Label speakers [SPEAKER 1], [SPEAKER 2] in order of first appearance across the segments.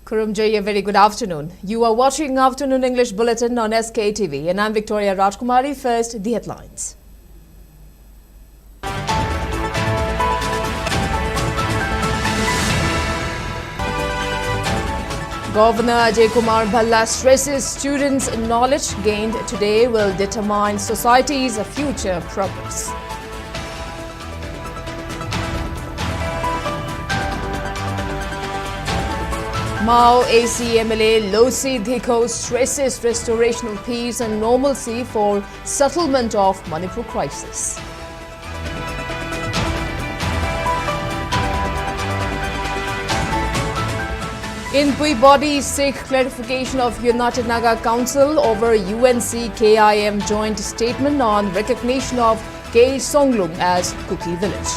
[SPEAKER 1] Kurumjay, a very good afternoon. You are watching Afternoon English Bulletin on SKTV and I'm Victoria Rajkumari. First, the headlines. Governor Ajay Kumar Bhalla stresses students' knowledge gained today will determine society's future progress. Mao AC MLA Losi Dhiko stresses restoration of peace and normalcy for settlement of Manipur crisis. In Body seek clarification of United Naga Council over UNC KIM joint statement on recognition of K Songlung as Kuki village.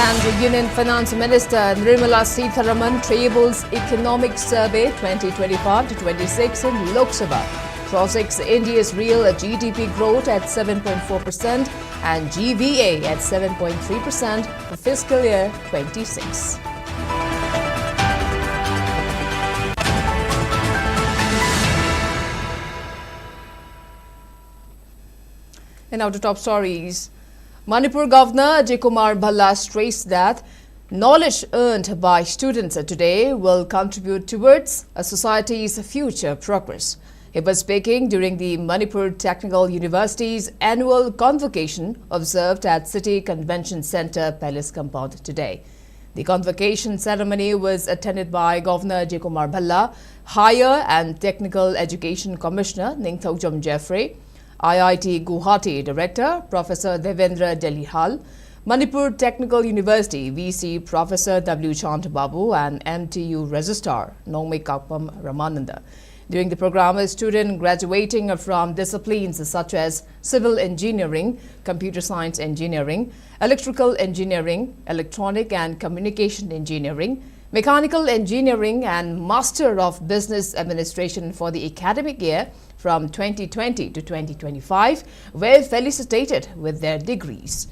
[SPEAKER 1] And Union Finance Minister Nirmala Sitharaman tables Economic Survey 2025-26 in Lok Sabha. Projects India's real GDP growth at 7.4% and GVA at 7.3% for fiscal year 26. And now to top stories. Manipur Governor Ajay Kumar Bhalla stressed that knowledge earned by students today will contribute towards a society's future progress. He was speaking during the Manipur Technical University's annual convocation observed at City Convention Centre Palace compound today. The convocation ceremony was attended by Governor Ajay Kumar Bhalla, Higher and Technical Education Commissioner Ningthaujam Jeffrey, IIT Guwahati Director Professor Devendra Delihal, Manipur Technical University VC Professor W. Chand Babu and MTU Registrar Nongme Kakpam Ramananda. During the program, a student graduating from disciplines such as civil engineering, computer science engineering, electrical engineering, electronic and communication engineering, mechanical engineering and Master of Business Administration for the academic year from 2020 to 2025 were felicitated with their degrees.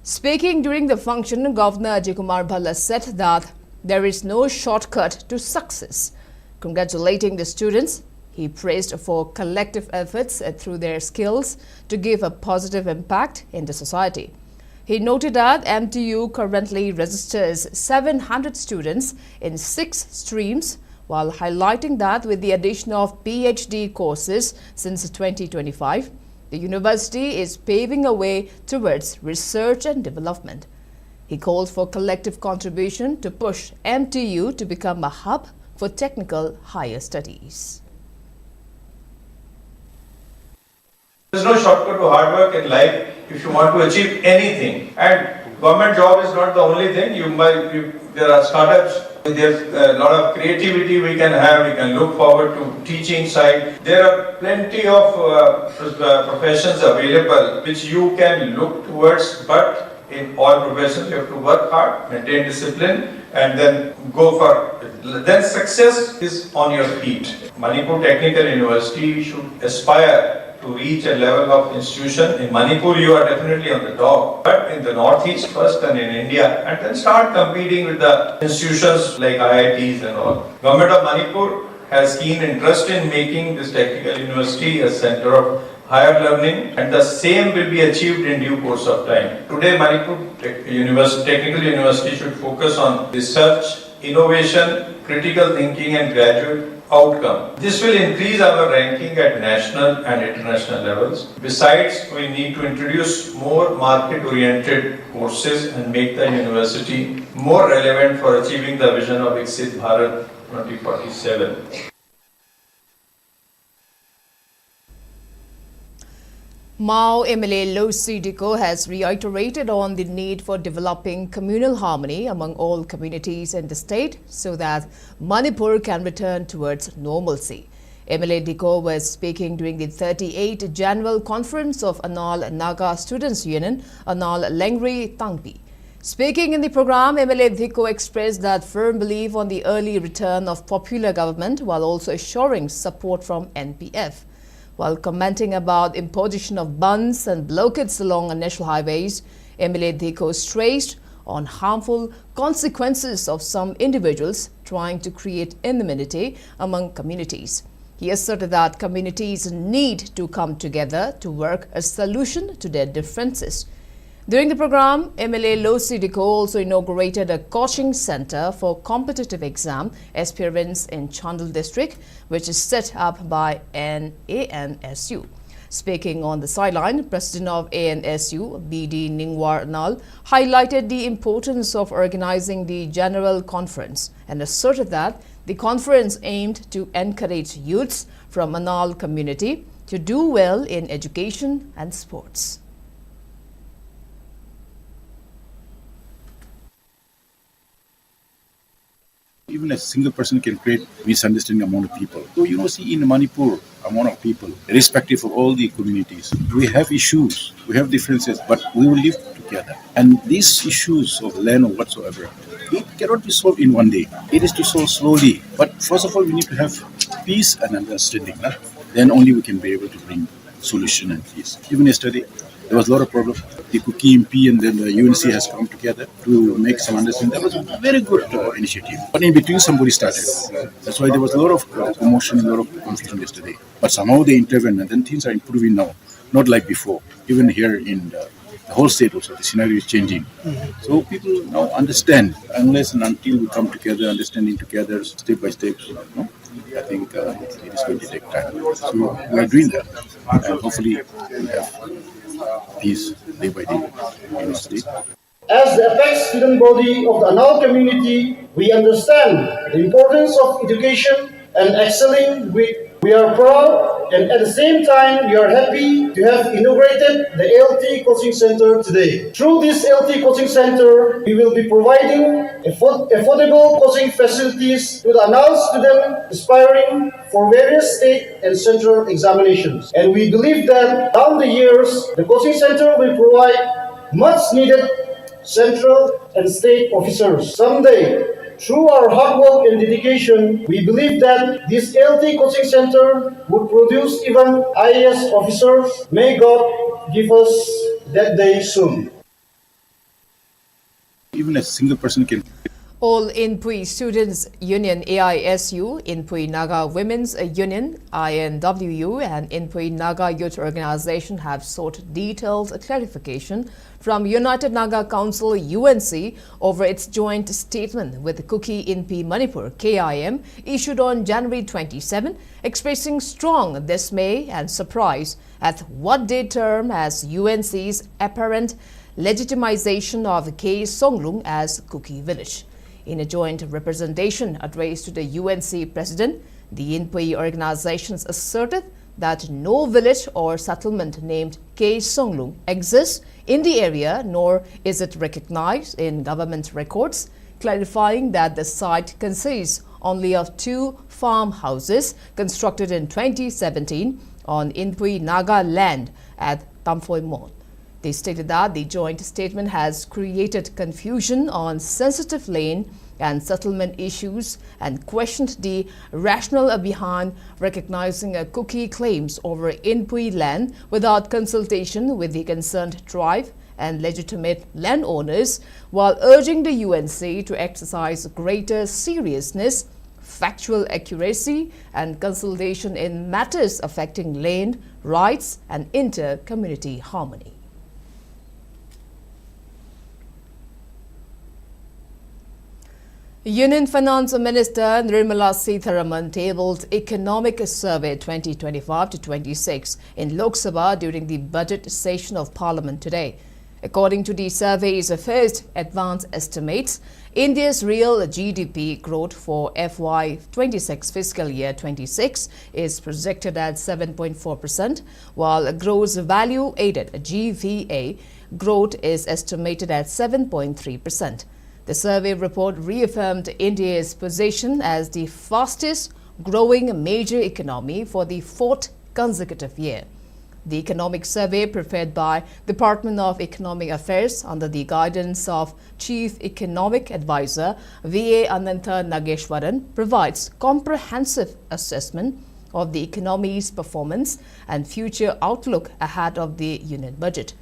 [SPEAKER 1] Speaking during the function, Governor Ajay Kumar Bhalla said that there is no shortcut to success. Congratulating the students, he praised for collective efforts through their skills to give a positive impact in the society. He noted that MTU currently registers 700 students in 6 streams, while highlighting that with the addition of PhD courses since 2025, the university is paving a way towards research and development. He called for collective contribution to push MTU to become a hub for technical higher studies.
[SPEAKER 2] There is no shortcut to hard work in life if you want to achieve anything. And government job is not the only thing. There are startups. There's a lot of creativity we can have. We can look forward to teaching side. There are plenty of professions available which you can look towards. But in all professions, you have to work hard, maintain discipline, and then go for. Then success is on your feet. Manipur Technical University should aspire to reach a level of institution. In Manipur, you are definitely on the top, but in the northeast first and in India, and then start competing with the institutions like IITs and all. Government of Manipur has keen interest in making this technical university a center of higher learning, and the same will be achieved in due course of time. Today, Manipur Technical University should focus on research, innovation, critical thinking and graduate outcome. This will increase our ranking at national and international levels. Besides, we need to introduce more market-oriented courses and make the university more relevant for achieving the vision of Viksit Bharat 2047.
[SPEAKER 1] Mao MLA Losi Dhiko has reiterated on the need for developing communal harmony among all communities in the state so that Manipur can return towards normalcy. MLA Dhiko was speaking during the 38th General Conference of Anal Naga Students Union, Anal Lengri Tangpi. Speaking in the program, MLA Dhiko expressed that firm belief on the early return of popular government while also assuring support from NPF. While commenting about imposition of bans and blockades along national highways, MLA Dhiko stressed on harmful consequences of some individuals trying to create enmity among communities. He asserted that communities need to come together to work a solution to their differences. During the program, MLA Losi Diko also inaugurated a coaching center for competitive exam aspirants in Chandel district, which is set up by an ANSU. Speaking on the sideline, President of ANSU, BD Ningwar Nal, highlighted the importance of organizing the General Conference and asserted that the conference aimed to encourage youths from Anal community to do well in education and sports.
[SPEAKER 3] Even a single person can create misunderstanding among people. So see in Manipur, among of people, irrespective of all the communities, we have issues, we have differences, but we will live together. And these issues of land or whatsoever, it cannot be solved in one day. It is to solve slowly. But first of all, we need to have peace and understanding. Then only we can be able to bring solution and peace. Even yesterday, there was a lot of problems. The Cookie MP and then the UNC has come together to make some understanding. That was a very good initiative. But in between, somebody started. That's why there was a lot of commotion and a lot of confusion yesterday. But somehow they intervened, and then things are improving now. Not like before. Even here in the whole state also, the scenario is changing. So people now understand, unless and until we come together, understanding together, step by step. I think it is going to take time. So we are doing that. And hopefully we'll have peace day by day in the state.
[SPEAKER 4] As the apex student body of the Anal community, we understand the importance of education and excelling. We are proud and at the same time we are happy to have inaugurated the LT Coaching Center today. Through this LT Coaching Center, we will be providing affordable coaching facilities to the Anal students aspiring for various state and central examinations. And we believe that down the years, the coaching center will provide much needed central and state officers. Someday, through our hard work and dedication, we believe that this LT Coaching Center would produce even IAS officers. May God give us that day soon.
[SPEAKER 3] Even a single person can.
[SPEAKER 1] All Inpui Students Union AISU, Inpui Naga Women's Union INWU and Inpui Naga Youth Organization have sought detailed clarification from United Naga Council UNC over its joint statement with Kuki Inpi Manipur KIM issued on January 27, expressing strong dismay and surprise at what they term as UNC's apparent legitimization of K Songlung as Kuki village. In a joint representation addressed to the UNC president, the Inpui organizations asserted that no village or settlement named K Songlung exists in the area, nor is it recognized in government records, clarifying that the site consists only of 2 farmhouses constructed in 2017 on Inpui Naga land at Tamphoi Mon. They stated that the joint statement has created confusion on sensitive land and settlement issues and questioned the rationale behind recognizing a Kuki claims over Inpui land without consultation with the concerned tribe and legitimate landowners, while urging the UNC to exercise greater seriousness, factual accuracy and consultation in matters affecting land, rights and inter-community harmony. Union Finance Minister Nirmala Sitharaman tabled Economic Survey 2025-26 in Lok Sabha during the budget session of Parliament today. According to the survey's first advance estimates, India's real GDP growth for FY26 fiscal year 26 is projected at 7.4%, while gross value added GVA growth is estimated at 7.3%. The survey report reaffirmed India's position as the fastest growing major economy for the 4th consecutive year. The economic survey prepared by Department of Economic Affairs under the guidance of Chief Economic Advisor V.A. Anantha Nageshwaran provides comprehensive assessment of the economy's performance and future outlook ahead of the union budget.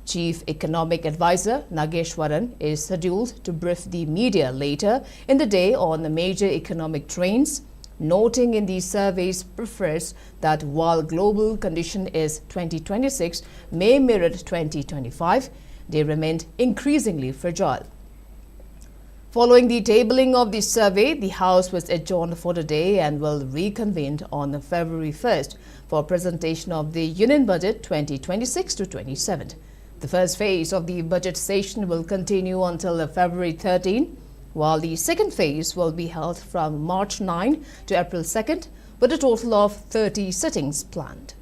[SPEAKER 1] Chief Economic Advisor Nageshwaran is scheduled to brief the media later in the day on the major economic trends, noting in the survey's prefers that while global condition is 2026 may mirror 2025, they remained increasingly fragile. Following the tabling of the survey, the House was adjourned for the day and will reconvene on February 1st for presentation of the Union Budget 2026 to 27. The first phase of the budget session will continue until February 13, while the second phase will be held from March 9 to April 2nd, with a total of 30 sittings planned.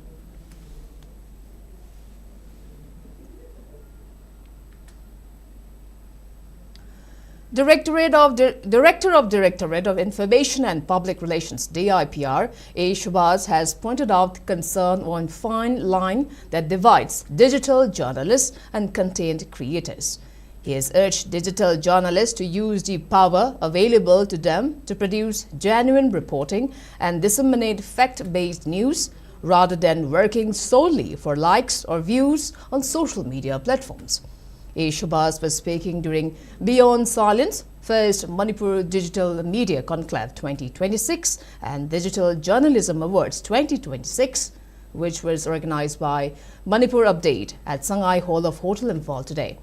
[SPEAKER 1] Director of Directorate of Information and Public Relations (DIPR), A. Shahbaz has pointed out concern on fine line that divides digital journalists and content creators. He has urged digital journalists to use the power available to them to produce genuine reporting and disseminate fact-based news rather than working solely for likes or views on social media platforms. A. Shahbaz was speaking during Beyond Silence, first Manipur Digital Media Conclave 2026 and Digital Journalism Awards 2026, which was organized by Manipur Update at Sangai Hall of Hotel Imphal today.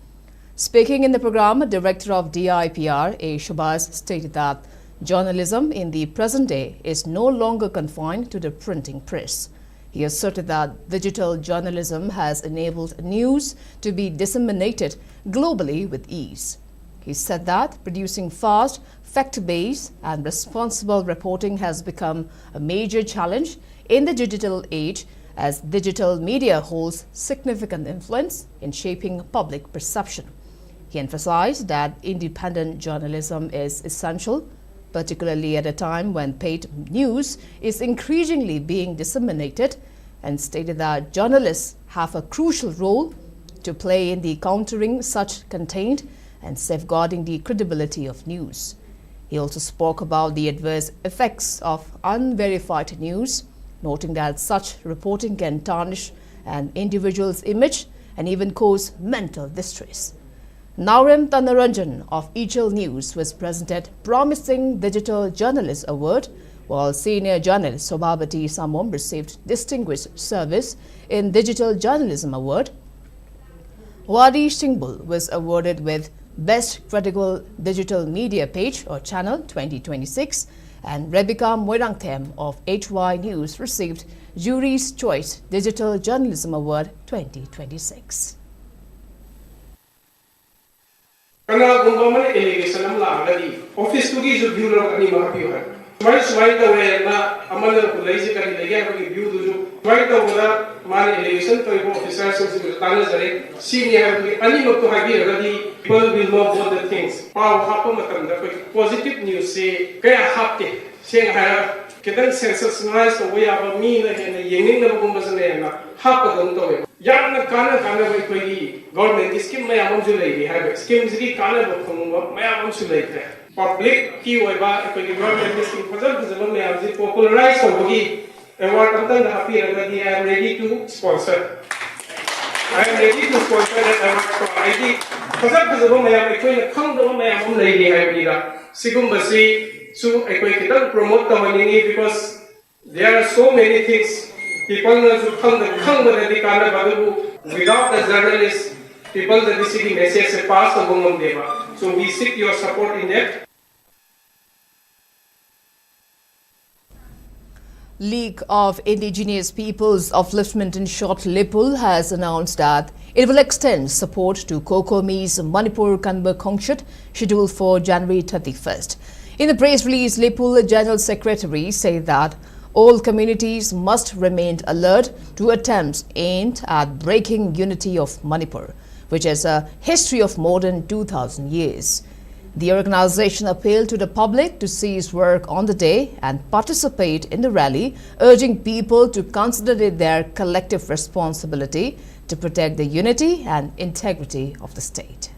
[SPEAKER 1] Speaking in the program, Director of DIPR, A. Shahbaz, stated that journalism in the present day is no longer confined to the printing press. He asserted that digital journalism has enabled news to be disseminated globally with ease. He said that producing fast, fact-based and responsible reporting has become a major challenge in the digital age as digital media holds significant influence in shaping public perception. He emphasized that independent journalism is essential, particularly at a time when paid news is increasingly being disseminated, and stated that journalists have a crucial role to play in the countering such content and safeguarding the credibility of news. He also spoke about the adverse effects of unverified news, noting that such reporting can tarnish an individual's image and even cause mental distress. Naurem Tanaranjan of Ichil News was presented Promising Digital Journalist Award, while senior journalist Sobhabati Samom received Distinguished Service in Digital Journalism Award. Wadi Singbul was awarded with Best Critical Digital Media Page or Channel 2026, and Rebecca Moirangthem of HY News received Jury's Choice Digital Journalism Award 2026.
[SPEAKER 5] Kanagumba man allegation am lagadi office to gi view lo ani ma view hai smai the way na amal ko lai se kari lege ko view do jo smai the wala man allegation to officer so tan jare senior ani ma to hagi radi people will know both the things power hapo matam da ko positive news se kaya hapte seng ha kidan sensationalize to we aba mi na he na yenging na gumba se na hapa dong to yang na kana ba ko gi government scheme may among July have schemes की काले बखूंगा मैं among July थे public की वैभा कोई government scheme फजल फजल में आप जी popularize होगी award अंतर ना हापी रखती I am ready to sponsor that award for ID फजल फजल में आप कोई खंग दो में हम नहीं है बिना सिकुम बसी सु कोई किधर promote करवानी because there are so many things people ना जो खंग बने काले बादू without the journalists people that the city message se pass the Bungam Deva. So we seek your support in that.
[SPEAKER 1] League of Indigenous Peoples Upliftment in short Lipul has announced that it will extend support to Kokomi's Manipur Kanba Kongshut scheduled for January 31st. In the press release, Lipul General Secretary said that all communities must remain alert to attempts aimed at breaking unity of Manipur, which has a history of more than 2,000 years. The organization appealed to the public to cease work on the day and participate in the rally, urging people to consider their collective responsibility to protect the unity and integrity of the state.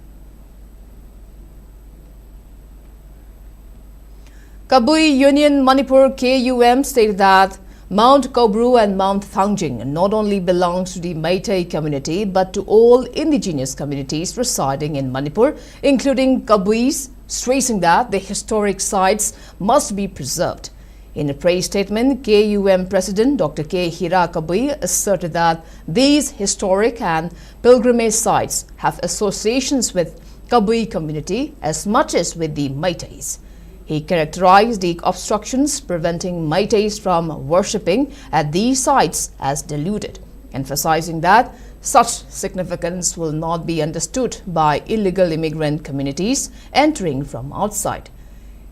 [SPEAKER 1] Kabui Union Manipur KUM stated that Mount Kobru and Mount Thangjing not only belongs to the Meitei community but to all indigenous communities residing in Manipur, including Sktv'S, stressing that the historic sites must be preserved. In a praise statement, KUM President Dr. K. Hira Kabui asserted that these historic and pilgrimage sites have associations with Kabui community as much as with the Meiteis. He characterized the obstructions preventing Meiteis from worshipping at these sites as deluded, emphasizing that such significance will not be understood by illegal immigrant communities entering from outside.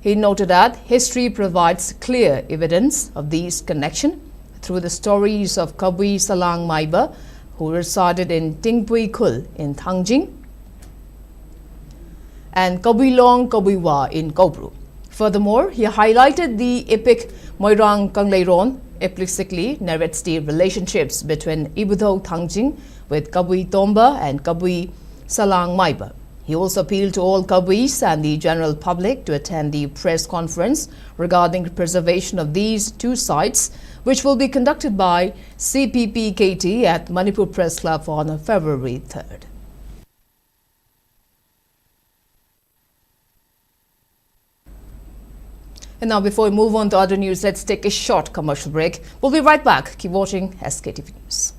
[SPEAKER 1] He noted that history provides clear evidence of these connections through the stories of Kabui Salang Maiba, who resided in Tingpui Khul in Thangjing, and Kabuilong Kabuiwa in Kobru. Furthermore, he highlighted the epic Moirang Kangleiron implicitly narrates the relationships between Ibudho Thangjing with Kabui Tomba and Kabui Salang Maiba. He also appealed to all Kabuis and the general public to attend the press conference regarding the preservation of these two sites, which will be conducted by CPP-KT at Manipur Press Club on February 3rd. And now, before we move on to other news, let's take a short commercial break. We'll be right back. Keep watching SKTV News.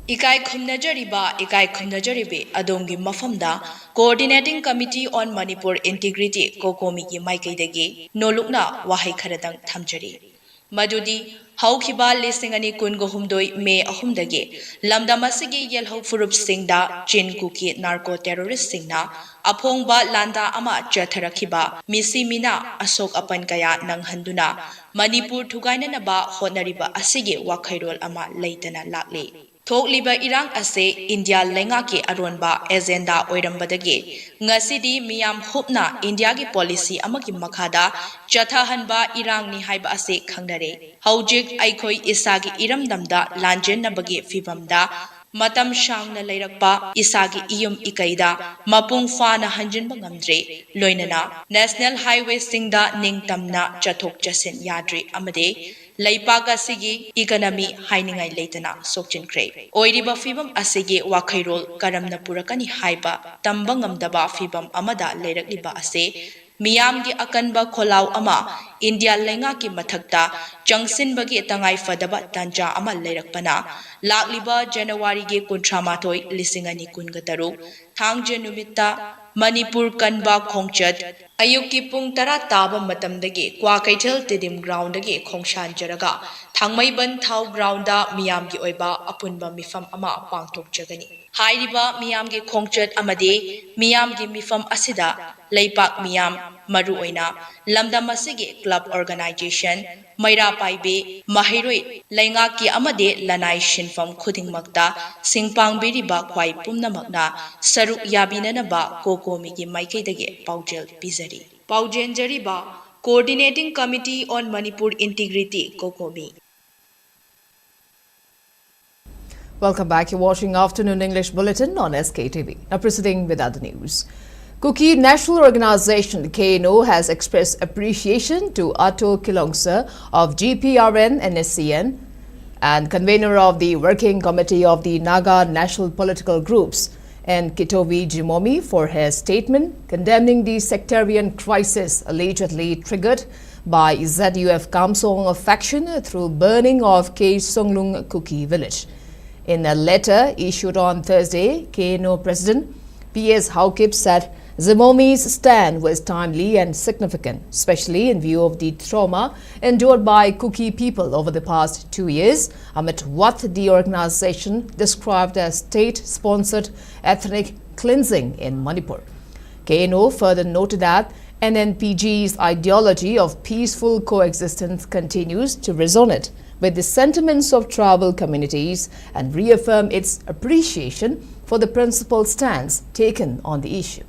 [SPEAKER 6] Ikai khumnajaribe adongi mafamda Coordinating Committee on Manipur Integrity Kokomi ki maikaidagi nolukna wahai kharadang thamjari. Madudi haukiba lisingani kungo humdoi me ahumdagi lamdamasigi yelho furup singda chin kuki narco terrorist singna apongba landa ama chatharakiba misi mina asok apan kaya nang handuna Manipur thugaina naba honariba asigi wakhairol ama leitana lakli. Thokliba irang ase India lenga ki aronba agenda oirambadagi ngasidi miyam hupna India ki policy amaki makhada chathahanba irang ni haiba ase khangnare haujik aikhoi isagi iramdamda lanjen nabagi fibamda matam shangna leirakpa isagi iyum ikaida mapung fana hanjinba ngamdre loinana national highway singda ningtamna chathok chasin yadri amade Leipaga Sigi, economy hainingai leitana sokchinkre. Oiriba fibam asigi wakhairol karamna purakani haiba tambangam daba fibam amada leirakliba ase miyamgi akanba kholau ama India lenga ki mathakta jangsin bagi tangai fadaba tanja ama leirakpana lakliba January ge kuntramathoi lisingani kungataru thangje numitta Manipur kanba khongchat ayuki pung tara taba matamdagi kwa kaithal tidim ground dagi khongshan jaraga thangmaiban thau ground da miyamgi oiba apunba mifam ama pangtok jagani hairiba miyamgi khongchat amade miyamgi mifam asida leipak miyam maru oina lamdam asigi club organization Maira Paibe Mahiroi Laingaki amade Lanai Shinfam Khudingmakta Singpang Biriba Kwai Pumnamakna Saru Yabinanaba Kokomi ki Maikaidage Paujel Bizari. Paujenjariba Coordinating Committee on Manipur Integrity Kokomi.
[SPEAKER 1] Welcome back. You're watching Afternoon English Bulletin on SKTV. Now proceeding with other news. Kuki National Organization KNO has expressed appreciation to Ato Kilongsa of GPRN and SCN and convener of the Working Committee of the Naga National Political Groups and Kitovi Jimomi for his statement condemning the sectarian crisis allegedly triggered by ZUF Kamsong faction through burning of K Songlung Kuki village. In a letter issued on Thursday, KNO President P.S. Haukip said Zimomi's stand was timely and significant, especially in view of the trauma endured by Kuki people over the past 2 years amid what the organization described as state-sponsored ethnic cleansing in Manipur. KNO further noted that NNPG's ideology of peaceful coexistence continues to resonate with the sentiments of tribal communities and reaffirm its appreciation for the principled stance taken on the issue.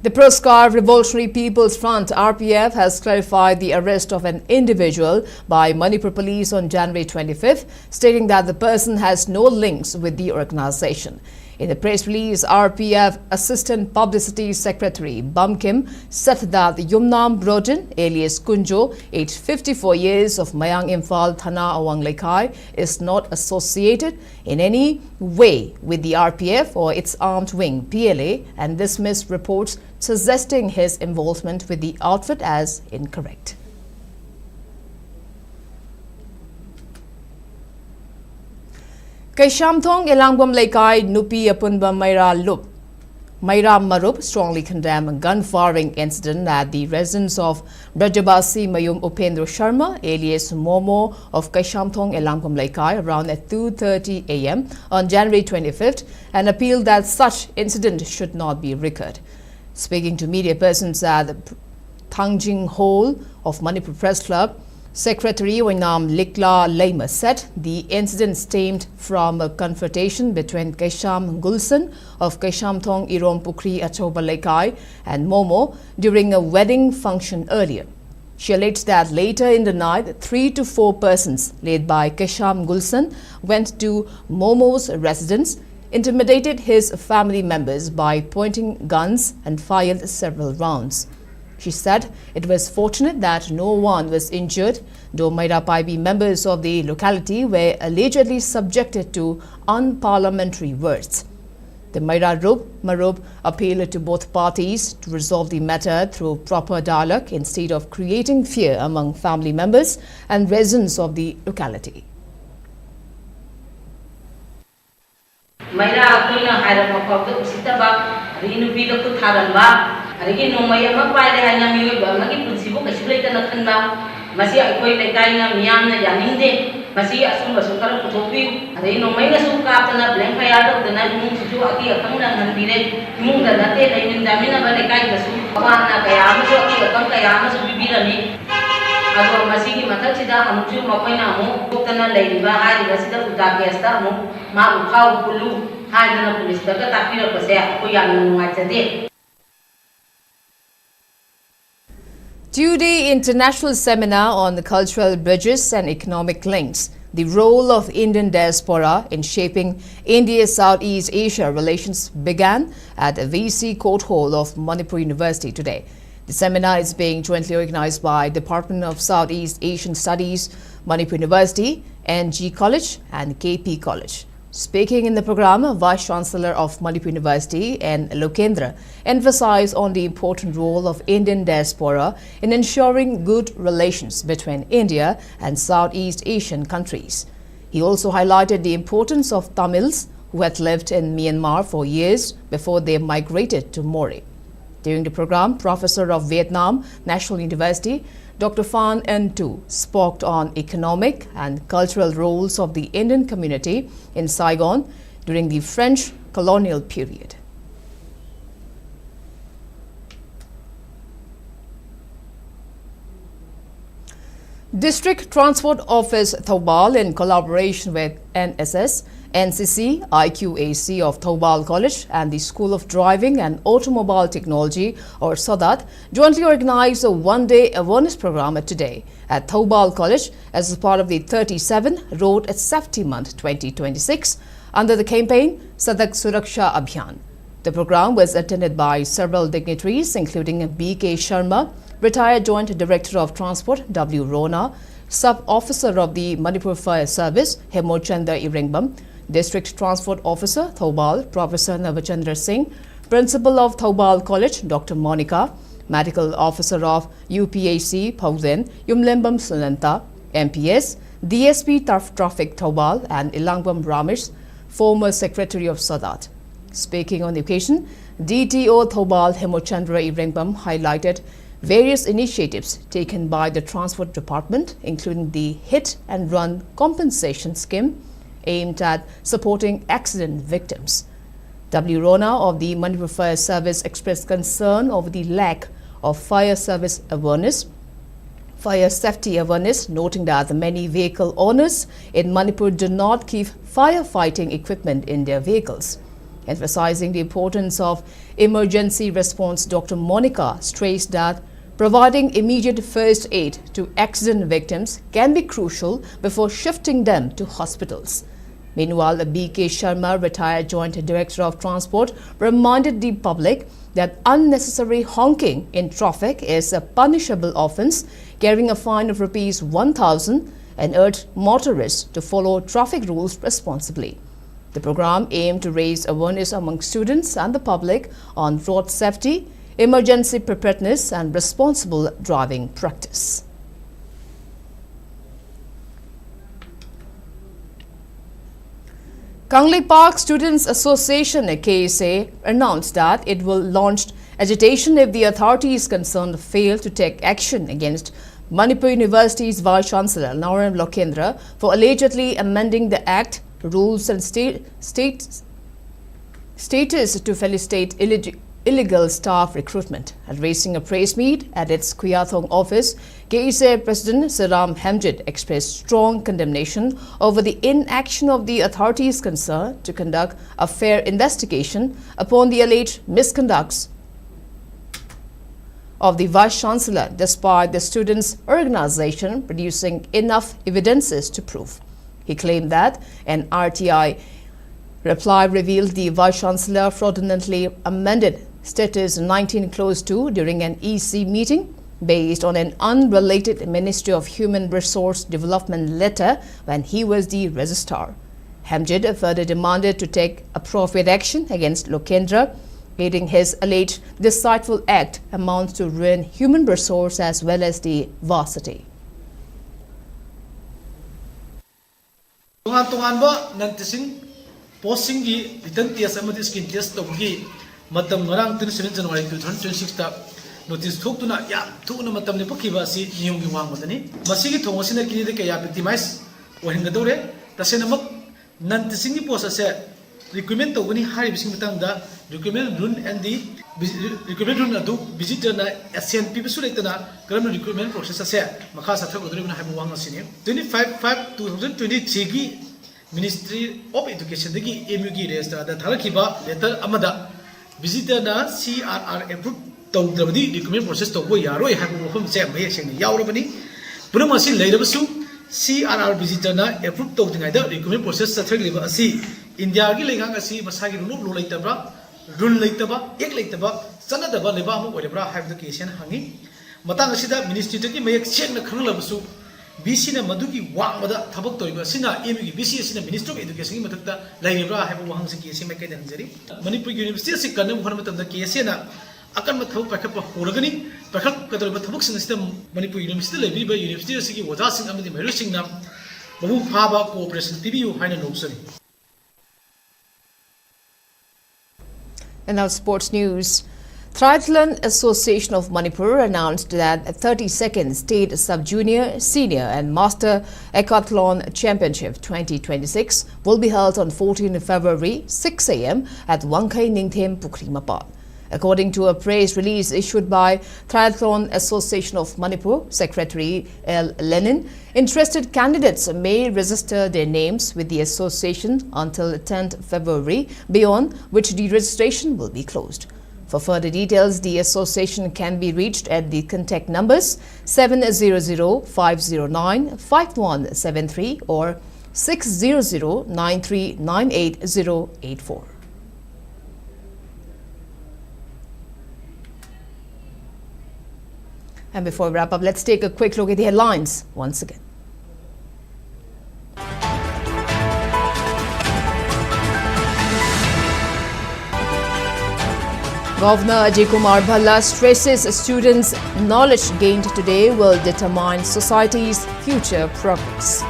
[SPEAKER 1] The Proscar Revolutionary People's Front (RPF) has clarified the arrest of an individual by Manipur police on January 25th, stating that the person has no links with the organization. In the press release, RPF Assistant Publicity Secretary Bam Kim said that Yumnam Broden, alias Kunjo, aged 54 years of Mayang Imphal Thana Awang Lekai, is not associated in any way with the RPF or its armed wing PLA and dismissed reports suggesting his involvement with the outfit as incorrect. Kaishamthong Elangwam Lekai Nupi Apunba Maira Marup strongly condemned gun firing incident at the residence of Brajabasi Mayum Upendra Sharma, alias Momo of Kaishamthong Elangwam Lekai around at 2:30 a.m. on January 25th and appealed that such incident should not be recurred. Speaking to media persons at the Thangjing Hall of Manipur Press Club, Secretary Wainam Likla Leima said the incident stemmed from a confrontation between Kaisham Gulsan of Kaishamthong Irom Pukri Achoba Lekai and Momo during a wedding function earlier. She alleged that later in the night, 3 to 4 persons led by Kaisham Gulsan went to Momo's residence, intimidated his family members by pointing guns and fired several rounds. She said it was fortunate that no one was injured, though Maira Paibi members of the locality were allegedly subjected to unparliamentary words. The Maira Marub appealed to both parties to resolve the matter through proper dialogue instead of creating fear among family members and residents of the locality.
[SPEAKER 7] Maira Kuna Harama Pop Sitaba, Rinubi the Kutaramba. Again, no my ama pai le hanya mi ba magi principle ka sibulai ta nakhan ba masi ai koi le kai na miyam na yaning de masi asum ba sukar puthopi ade no mai na su ka ta na blank ya do ta na mung su aki akang na han bi le mung da na te le min da mi na ba le kai ba su ba na ka ya ma su aki akang ka ya ma su bi ra ni ado masi ki mathak sida am ju ma koi na mu ta na le ba ha ri ba sida uta ke sta mu ma u khau pulu ha na police da ka ta pi ra ba se ko ya nu ma cha de.
[SPEAKER 1] Two-day international seminar on the cultural bridges and economic links, the role of Indian diaspora in shaping India-Southeast Asia relations began at the VC Court Hall of Manipur University today. The seminar is being jointly organized by Department of Southeast Asian Studies, Manipur University, NG College and KP College. Speaking in the program, Vice Chancellor of Manipur University N. Lokendra emphasized on the important role of Indian diaspora in ensuring good relations between India and Southeast Asian countries. He also highlighted the importance of Tamils who had lived in Myanmar for years before they migrated to Moree. During the program, Professor of Vietnam National University Dr. Phan N. Tu spoke on economic and cultural roles of the Indian community in Saigon during the French colonial period. District Transport Office Thoubal, in collaboration with NSS, NCC, IQAC of Thoubal College and the School of Driving and Automobile Technology or SADAT, jointly organized a one-day awareness program today at Thoubal College as part of the 37 Road Safety Month 2026 under the campaign Sadak Suraksha Abhiyan. The program was attended by several dignitaries including B.K. Sharma, retired Joint Director of Transport W. Rona, Sub-Officer of the Manipur Fire Service Hemochandra Iringbam, District Transport Officer Thoubal Professor Navachandra Singh, Principal of Thoubal College Dr. Monica, Medical Officer of UPAC Pauzen Yumlembam Sunanta, MPS, DSP Traffic Thoubal and Ilangwam Ramesh, former Secretary of Sadat. Speaking on the occasion, DTO Thoubal Hemochandra Iringbam highlighted various initiatives taken by the Transport Department, including the Hit and Run Compensation Scheme, aimed at supporting accident victims. W. Rona of the Manipur Fire Service expressed concern over the lack of fire service awareness, fire safety awareness, noting that the many vehicle owners in Manipur do not keep firefighting equipment in their vehicles. Emphasizing the importance of emergency response, Dr. Monica stressed that providing immediate first aid to accident victims can be crucial before shifting them to hospitals. Meanwhile, B.K. Sharma, retired Joint Director of Transport, reminded the public that unnecessary honking in traffic is a punishable offence, carrying a fine of Rs 1,000, and urged motorists to follow traffic rules responsibly. The program aimed to raise awareness among students and the public on road safety, emergency preparedness, and responsible driving practice. Kangli Park Students Association (KSA) announced that it will launch agitation if the authorities concerned fail to take action against Manipur University's Vice Chancellor Naren Lokendra for allegedly amending the Act, rules and status to facilitate illegal staff recruitment. Addressing a press meet at its Kuyathong office, KSA President Saram Hamjid expressed strong condemnation over the inaction of the authorities concerned to conduct a fair investigation upon the alleged misconducts of the Vice Chancellor, despite the students' organization producing enough evidences to prove. He claimed that an RTI reply revealed the Vice Chancellor fraudulently amended Status 19 Clause 2 during an EC meeting based on an unrelated Ministry of Human Resource Development letter when he was the registrar. Hamjid further demanded to take appropriate action against Lokendra, aiding his alleged deceitful act amounts to ruin human resource as well as the varsity.
[SPEAKER 8] Tungan-tungan nantising posting gi written test amadi skin test togi matam ngarang 27 January 2026 ta notice thokuna ya thuna matam ne pakhiba si niyum gi wangmadani masigi thongosina kini de kaya victimize ohingadore tasenamak nantising gi post ase recruitment togani hari bising matangda recruitment rule and the recruitment rule adu visitor na SNP bisu leitana karam recruitment process ase makha sathak odri na haibu wang asini 25/5/2023 gi Ministry of Education dagi MU gi register da thalakiba letter amada visitor na CRR approve tawdrabadi recruitment process tawbo yaroi haibu mafam se mai seng yaurabani purumasi leirabasu CRR visitor na approve tawdingai da recruitment process sathliba asi India gi lengang asi masagi rule leitabra rule leitaba ek leitaba sanadaba leba amu orebra haibu kesen hangi matang asida ministry dagi mayek sengna khanlabasu BC na madugi wangmada thabak toiba sina MU gi BC sina Ministry of Education gi mathakta lainibra haibu wahang se kesi mai kai danjari Manipur University se kanam hon matam da kesi na akan mathaw pakhap horagani pakhap kadar thabak sing sida Manipur University lebi ba university se gi waja sing amadi meru sing nam babu phaba cooperation tibiu haina noksari.
[SPEAKER 1] And now sports news. Triathlon Association of Manipur announced that the 32nd State Sub-Junior, Senior and Master Decathlon Championship 2026 will be held on 14 February 6 a.m. at Wangkai Ningthem Pukri Mapal. According to a press release issued by Triathlon Association of Manipur Secretary L. Lenin, interested candidates may register their names with the association until 10th February, beyond which the registration will be closed. For further details, the association can be reached at the contact numbers 700-509-5173 or 600-9398-084. And before we wrap up, let's take a quick look at the headlines once again. Governor Ajay Kumar Bhalla stresses students' knowledge gained today will determine society's future progress.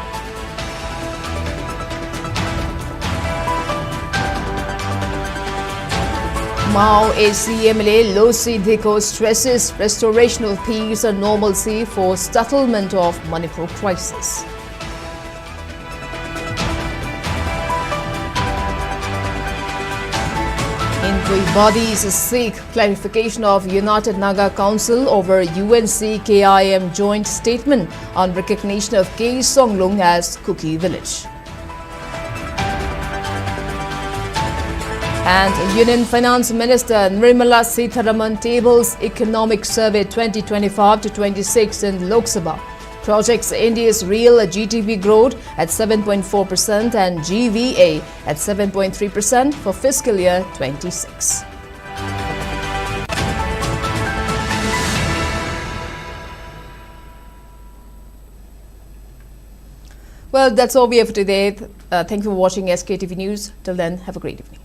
[SPEAKER 1] Mao ACMLA Losi Diko stresses restoration of peace and normalcy for settlement of Manipur crisis. Three bodies seek clarification of United Naga Council over UNC-KIM joint statement on recognition of K Songlung as Kuki village. And Union Finance Minister Nirmala Sitharaman tables Economic Survey 2025-26 in Lok Sabha. Projects India's real GDP growth at 7.4% and GVA at 7.3% for fiscal year 26. Well, that's all we have for today. Thank you for watching SKTV News. Till then, have a great evening.